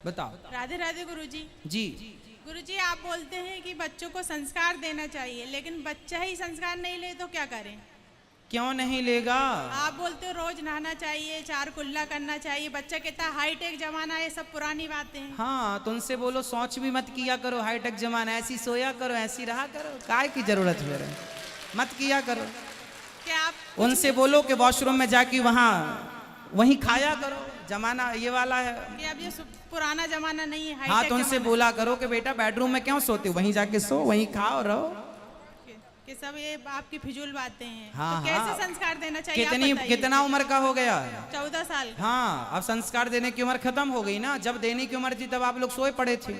बताओ। राधे राधे गुरुजी। जी गुरुजी, आप बोलते हैं कि बच्चों को संस्कार देना चाहिए, लेकिन बच्चा ही संस्कार नहीं ले तो क्या करें? क्यों नहीं लेगा? आप बोलते हो रोज नहाना चाहिए, चार कुल्ला करना चाहिए, बच्चा कहता है हाईटेक जमाना है, सब पुरानी बातें हैं। हाँ, तो उनसे बोलो शौच भी मत किया करो, हाईटेक जमाना, ऐसी सोया करो, ऐसी रहा करो, काय की जरूरत है, मत किया करो। क्या आप उनसे बोलो कि वॉशरूम में जाके वहीं खाया करो, जमाना ये वाला है। कि अब ये पुराना जमाना नहीं है, हाँ, हाईटेक तो उनसे जमाना बोला करो कि बेटा बेडरूम में क्यों सोते हो, वहीं जाके सो, वहीं खाओ रहो। कि सब ये आपकी फिजूल बातें हैं। हाँ, तो कैसे हाँ। संस्कार देना चाहिए आप कितनी बताइए। कितना उम्र का हो गया? 14 साल। हाँ, अब संस्कार देने की उम्र खत्म हो गई ना। जब देने की उम्र थी तब आप लोग सोए पड़े थे।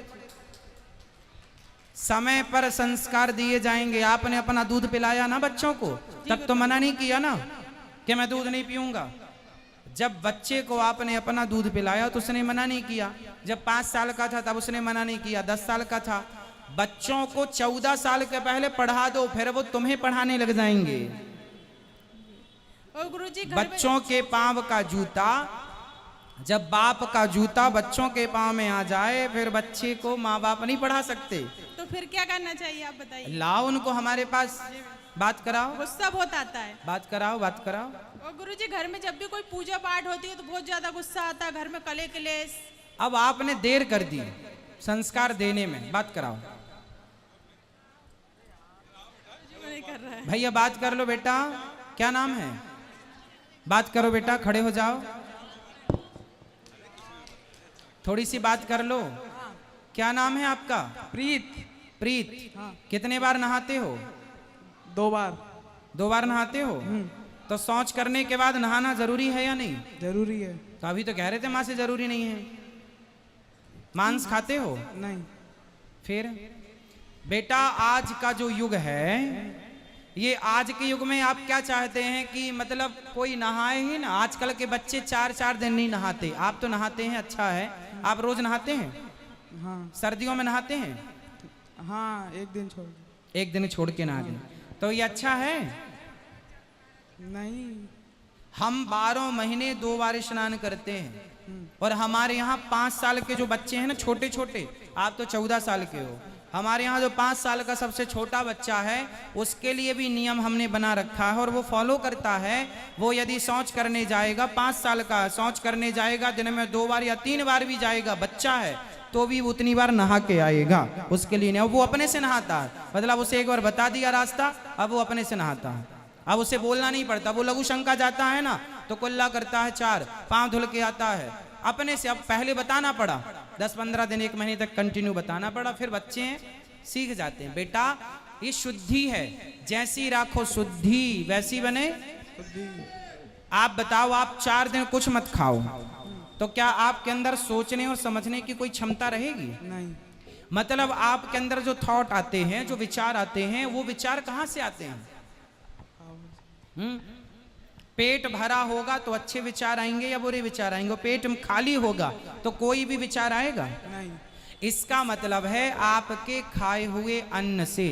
समय पर संस्कार दिए जाएंगे। आपने अपना दूध पिलाया ना बच्चों को, तब तो मना नहीं किया ना कि मैं दूध नहीं पीऊंगा। जब बच्चे को आपने अपना दूध पिलाया तो उसने मना नहीं किया। जब 5 साल का था तब उसने मना नहीं किया। 10 साल का था। बच्चों को 14 साल के पहले पढ़ा दो, फिर वो तुम्हें पढ़ाने लग जाएंगे। और गुरुजी बच्चों के पांव का जूता, जब बाप का जूता बच्चों के पांव में आ जाए, फिर बच्चे को माँ बाप नहीं पढ़ा सकते। तो फिर क्या करना चाहिए आप बताइए। लाओ उनको हमारे पास, बात कराओ, गुस्सा बहुत आता है। बात कराओ, बात कराओ। और गुरुजी, घर में जब भी कोई पूजा पाठ होती है तो बहुत ज्यादा गुस्सा आता है, घर में कले कलेश। अब आपने देर कर दी संस्कार देने में, बात कराओ। नहीं कर रहा है। भैया बात कर लो बेटा, क्या नाम है? बात करो बेटा, खड़े हो जाओ, थोड़ी सी बात कर लो। क्या नाम है आपका? प्रीत। प्रीत। हाँ। कितने बार नहाते हो? 2 बार। 2 बार नहाते हो? तो शौच करने के बाद नहाना जरूरी है या नहीं? जरूरी है। तो अभी तो कह रहे थे माँ से जरूरी नहीं है। मांस खाते हो? नहीं। फिर बेटा, आज का जो युग है, ये आज के युग में आप क्या चाहते हैं कि मतलब कोई नहाए ही ना? आजकल के बच्चे 4-4 दिन नहीं नहाते। आप तो नहाते हैं, अच्छा है। आप रोज नहाते हैं? हाँ। सर्दियों में नहाते हैं? हाँ, एक दिन छोड़। एक दिन छोड़ के नहा दें, तो ये अच्छा है? नहीं। हम 12 महीने 2 बार स्नान करते हैं। और हमारे यहाँ 5 साल के जो बच्चे हैं ना, छोटे छोटे, आप तो 14 साल के हो, हमारे यहाँ जो 5 साल का सबसे छोटा बच्चा है, उसके लिए भी नियम हमने बना रखा है और वो फॉलो करता है। वो यदि शौच करने जाएगा, 5 साल का शौच करने जाएगा, दिन में 2 बार या 3 बार भी जाएगा, बच्चा है, तो भी उतनी बार नहा के आएगा। उसके लिए नहीं, वो अपने से नहाता है। मतलब उसे एक बार बता दिया रास्ता, अब वो अपने से नहाता है। अब उसे बोलना नहीं पड़ता। वो लघु शंका जाता है ना, तो कुल्ला करता है 4, पाँव धुल के आता है अपने से। अब पहले बताना पड़ा, 10-15 दिन 1 महीने तक कंटिन्यू बताना पड़ा, फिर बच्चे सीख जाते हैं। बेटा, ये शुद्धि है, जैसी राखो शुद्धि वैसी बने। आप बताओ, आप 4 दिन कुछ मत खाओ, तो क्या आपके अंदर सोचने और समझने की कोई क्षमता रहेगी? नहीं। मतलब आपके अंदर जो थॉट आते हैं, जो विचार आते हैं, वो विचार कहाँ से आते हैं? पेट भरा होगा तो अच्छे विचार आएंगे या बुरे विचार आएंगे? पेट खाली होगा तो कोई भी विचार आएगा? नहीं। इसका मतलब है आपके खाए हुए अन्न से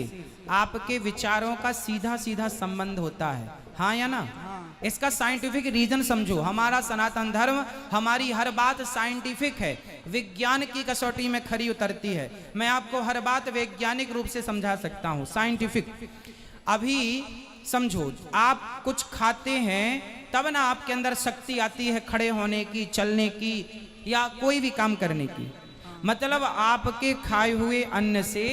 आपके विचारों का सीधा सीधा संबंध होता है, हाँ या ना? हाँ। इसका साइंटिफिक रीजन समझो। हमारा सनातन धर्म, हमारी हर बात साइंटिफिक है, विज्ञान की कसौटी में खरी उतरती है। मैं आपको हर बात वैज्ञानिक रूप से समझा सकता हूँ, साइंटिफिक। अभी समझो, आप कुछ खाते हैं तब ना आपके अंदर शक्ति आती है खड़े होने की, चलने की, या कोई भी काम करने की। मतलब आपके खाए हुए अन्न से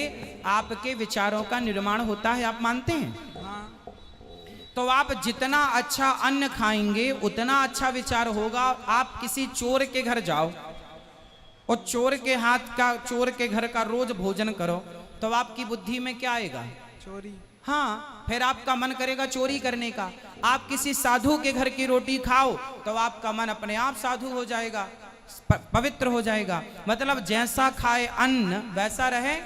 आपके विचारों का निर्माण होता है, आप मानते हैं? हाँ। तो आप जितना अच्छा अन्न खाएंगे उतना अच्छा विचार होगा। आप किसी चोर के घर जाओ और चोर के हाथ का, चोर के घर का रोज भोजन करो, तो आपकी बुद्धि में क्या आएगा? चोरी। हाँ, फिर आपका मन करेगा चोरी करने का। आप किसी साधु के घर की रोटी खाओ तो आपका मन अपने आप साधु हो जाएगा, पवित्र हो जाएगा। मतलब जैसा खाए अन्न वैसा रहे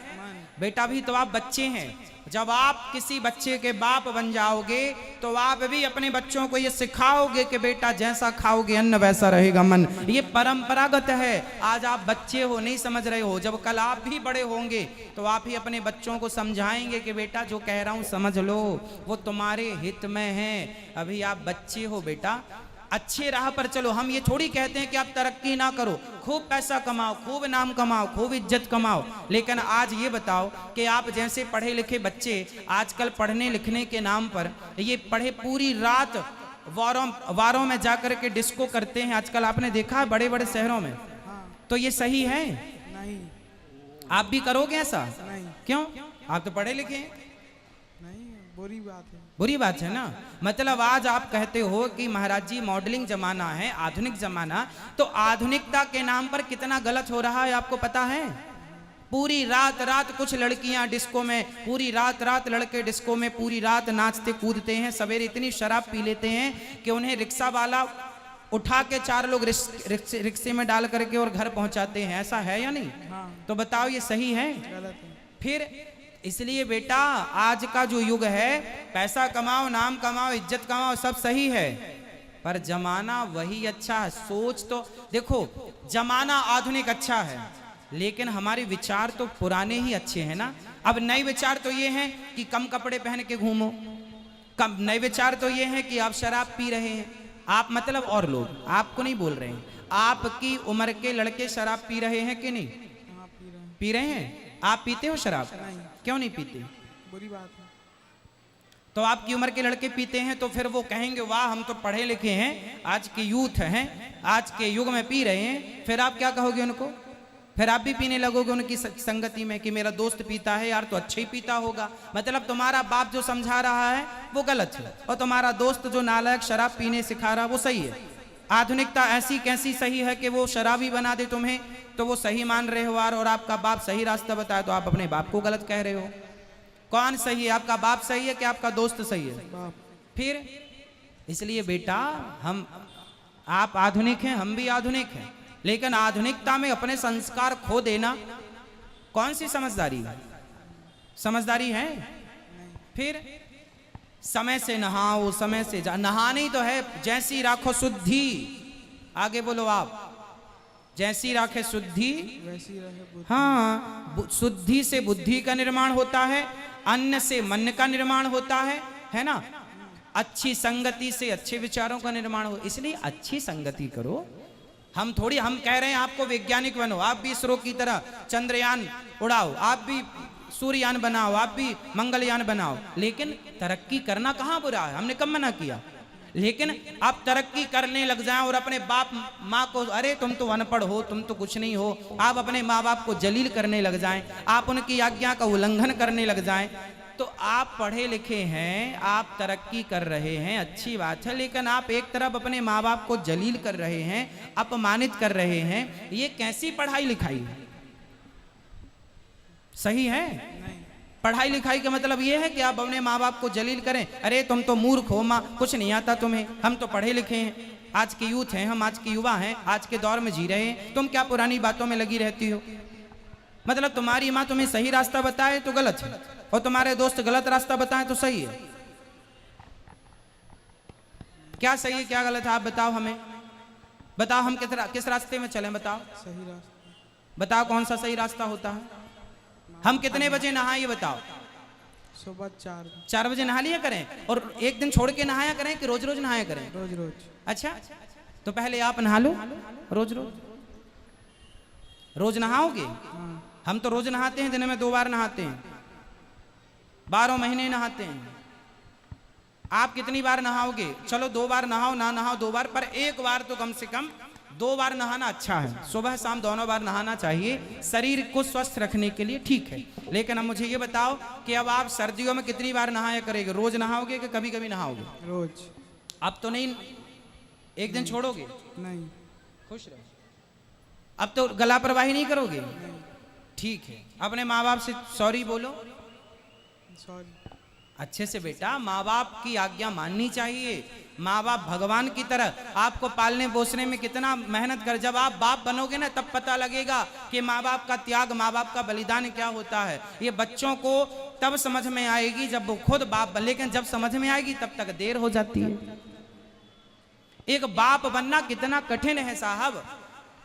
बेटा। भी तो आप बच्चे हैं, जब आप किसी बच्चे के बाप बन जाओगे तो आप भी अपने बच्चों को ये सिखाओगे कि बेटा जैसा खाओगे अन्न वैसा रहेगा मन। ये परंपरागत है। आज आप बच्चे हो, नहीं समझ रहे हो, जब कल आप भी बड़े होंगे तो आप ही अपने बच्चों को समझाएंगे कि बेटा जो कह रहा हूँ समझ लो, वो तुम्हारे हित में है। अभी आप बच्चे हो बेटा, अच्छे राह पर चलो। हम ये थोड़ी कहते हैं कि आप तरक्की ना करो, खूब पैसा कमाओ, खूब नाम कमाओ, खूब इज्जत कमाओ, लेकिन आज ये बताओ कि आप जैसे पढ़े लिखे बच्चे आजकल पढ़ने लिखने के नाम पर ये पढ़े पूरी रात वारों में जाकर के डिस्को करते हैं। आजकल आपने देखा है बड़े बड़े शहरों में। तो ये सही है? नहीं। आप भी करोगे ऐसा? नहीं। क्यों? आप तो पढ़े लिखे हैं। नहीं, बुरी बात है। बुरी बात है ना। मतलब आज आप कहते हो कि महाराज जी मॉडलिंग जमाना है, आधुनिक जमाना, तो आधुनिकता के नाम पर कितना गलत हो रहा है आपको पता है? पूरी रात कुछ लड़कियां डिस्को में, पूरी रात लड़के डिस्को में पूरी रात नाचते कूदते हैं, सवेरे इतनी शराब पी लेते हैं कि उन्हें रिक्शा वाला उठा के 4 लोग रिक्शे में डाल करके और घर पहुंचाते हैं। ऐसा है या नहीं? हाँ। तो बताओ ये सही है? गलत है। फिर इसलिए बेटा आज का जो युग है, पैसा कमाओ, नाम कमाओ, इज्जत कमाओ, सब सही है, पर जमाना वही अच्छा है। सोच तो देखो, जमाना आधुनिक अच्छा है, लेकिन हमारे विचार तो पुराने ही अच्छे हैं ना। अब नए विचार तो ये हैं कि कम कपड़े पहन के घूमो, नए विचार तो ये हैं कि आप शराब पी रहे हैं, आप मतलब और लोग, आपको नहीं बोल रहे हैं, आपकी उम्र के लड़के शराब पी रहे हैं कि नहीं? हाँ, पी रहे हैं। पी रहे हैं? आप पीते हो शराब? नहीं। क्यों नहीं पीते? बुरी बात है। तो आपकी उम्र के लड़के पीते हैं तो फिर वो कहेंगे वाह हम तो पढ़े लिखे हैं, आज के यूथ हैं, आज के युग में पी रहे हैं, फिर आप क्या कहोगे उनको? फिर आप भी पीने लगोगे उनकी संगति में कि मेरा दोस्त पीता है यार, तो अच्छा ही पीता होगा। मतलब तुम्हारा बाप जो समझा रहा है वो गलत है, और तुम्हारा दोस्त जो नालायक शराब पीने सिखा रहा है वो सही है। आधुनिकता ऐसी कैसी सही है कि वो शराबी बना दे तुम्हें, तो वो सही मान रहे हो, और आपका बाप सही रास्ता बताए तो आप अपने बाप को गलत कह रहे हो। कौन सही है? आपका बाप सही है कि आपका दोस्त सही है? बाप। फिर इसलिए बेटा आप आधुनिक हैं, हम भी आधुनिक हैं, लेकिन आधुनिकता में अपने संस्कार खो देना कौन सी समझदारी है? समझदारी है? फिर समय से नहाओ, समय से नहाना ही तो है, जैसी राखो शुद्धि। आगे बोलो आप, जैसी राखे शुद्धि वैसी रहे बुद्धि। हाँ, शुद्धि से बुद्धि का निर्माण होता है, अन्न से मन का निर्माण होता है ना। अच्छी संगति से अच्छे विचारों का निर्माण हो, इसलिए अच्छी संगति करो। हम कह रहे हैं आपको वैज्ञानिक बनो, आप भी इसरो की तरह चंद्रयान उड़ाओ, आप भी सूर्ययान बनाओ, आप भी मंगलयान बनाओ, लेकिन तरक्की करना कहाँ बुरा है? हमने कब मना किया? लेकिन आप तरक्की करने लग जाएं और अपने बाप माँ को, अरे तुम तो अनपढ़ हो, तुम तो कुछ नहीं हो, आप अपने माँ बाप को जलील करने लग जाएं, आप उनकी आज्ञा का उल्लंघन करने लग जाएं, तो आप पढ़े लिखे हैं, आप तरक्की कर रहे हैं, अच्छी बात है, लेकिन आप एक तरफ अपने माँ बाप को जलील कर रहे हैं, अपमानित कर रहे हैं। ये कैसी पढ़ाई लिखाई है? सही है? नहीं। पढ़ाई लिखाई का मतलब ये है कि आप अपने माँ बाप को जलील करें, अरे तुम तो मूर्ख हो माँ, कुछ नहीं आता तुम्हें, हम तो पढ़े लिखे हैं, आज के यूथ हैं हम, आज के युवा हैं, आज के दौर में जी रहे हैं, तुम क्या पुरानी बातों में लगी रहती हो? मतलब तुम्हारी माँ तुम्हें सही रास्ता बताए तो गलत है, और तुम्हारे दोस्त गलत रास्ता बताए तो सही है। क्या सही है क्या गलत है आप बताओ हमें, बताओ हम किस रास्ते में चलें? बताओ सही रास्ता। बताओ कौन सा सही रास्ता होता है? हम कितने बजे नहाए ये बताओ? सुबह 4 बजे नहा लिया करें, और एक दिन छोड़ के नहाया करें कि रोज रोज नहाया करें? रोज रोज। अच्छा, तो पहले आप नहा लो, रोज रोज रोज नहाओगे? हाँ। हम तो रोज नहाते हैं, दिन में 2 बार नहाते हैं, 12 महीने नहाते हैं। आप कितनी बार नहाओगे? चलो 2 बार नहाओ, ना नहाओ 2 बार, पर एक बार तो कम से कम 2 बार नहाना अच्छा है। सुबह शाम दोनों बार नहाना चाहिए, शरीर को स्वस्थ रखने के लिए, ठीक है। लेकिन अब मुझे ये बताओ कि अब आप सर्दियों में कितनी बार नहाया करेंगे? रोज नहाओगे कि कभी कभी नहाओगे? रोज। अब तो नहीं, एक दिन छोड़ोगे? नहीं। खुश रहो। अब तो गला प्रवाही नहीं करोगे? ठीक है, अपने माँ बाप से सॉरी बोलो। सॉरी। अच्छे से बेटा, माँ बाप की आज्ञा माननी चाहिए। माँ बाप भगवान की तरह आपको पालने पोसने में कितना मेहनत कर, जब आप बाप बनोगे ना तब पता लगेगा कि माँ बाप का त्याग, माँ बाप का बलिदान क्या होता है। ये बच्चों को तब समझ में आएगी जब वो खुद बाप बन, लेकिन जब समझ में आएगी तब तक देर हो जाती है। एक बाप बनना कितना कठिन है साहब,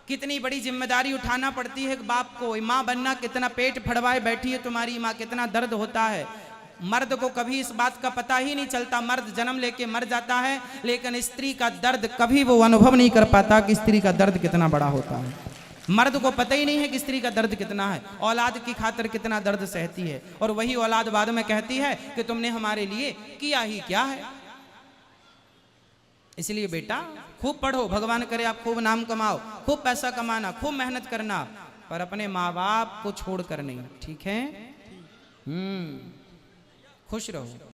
कितनी बड़ी जिम्मेदारी उठाना पड़ती है एक बाप को। माँ बनना कितना, पेट फड़वाए बैठी है तुम्हारी माँ, कितना दर्द होता है। मर्द को कभी इस बात का पता ही नहीं चलता, मर्द जन्म लेके मर जाता है, लेकिन स्त्री का दर्द कभी वो अनुभव नहीं कर पाता कि स्त्री का दर्द कितना बड़ा होता है। मर्द को पता ही नहीं है कि स्त्री का दर्द कितना है, औलाद की खातिर कितना दर्द सहती है, और वही औलाद बाद में कहती है कि तुमने हमारे लिए किया ही क्या है। इसलिए बेटा खूब पढ़ो, भगवान करे आप खूब नाम कमाओ, खूब पैसा कमाना, खूब मेहनत करना, पर अपने माँ बाप को छोड़कर नहीं, ठीक है? खुश रहो।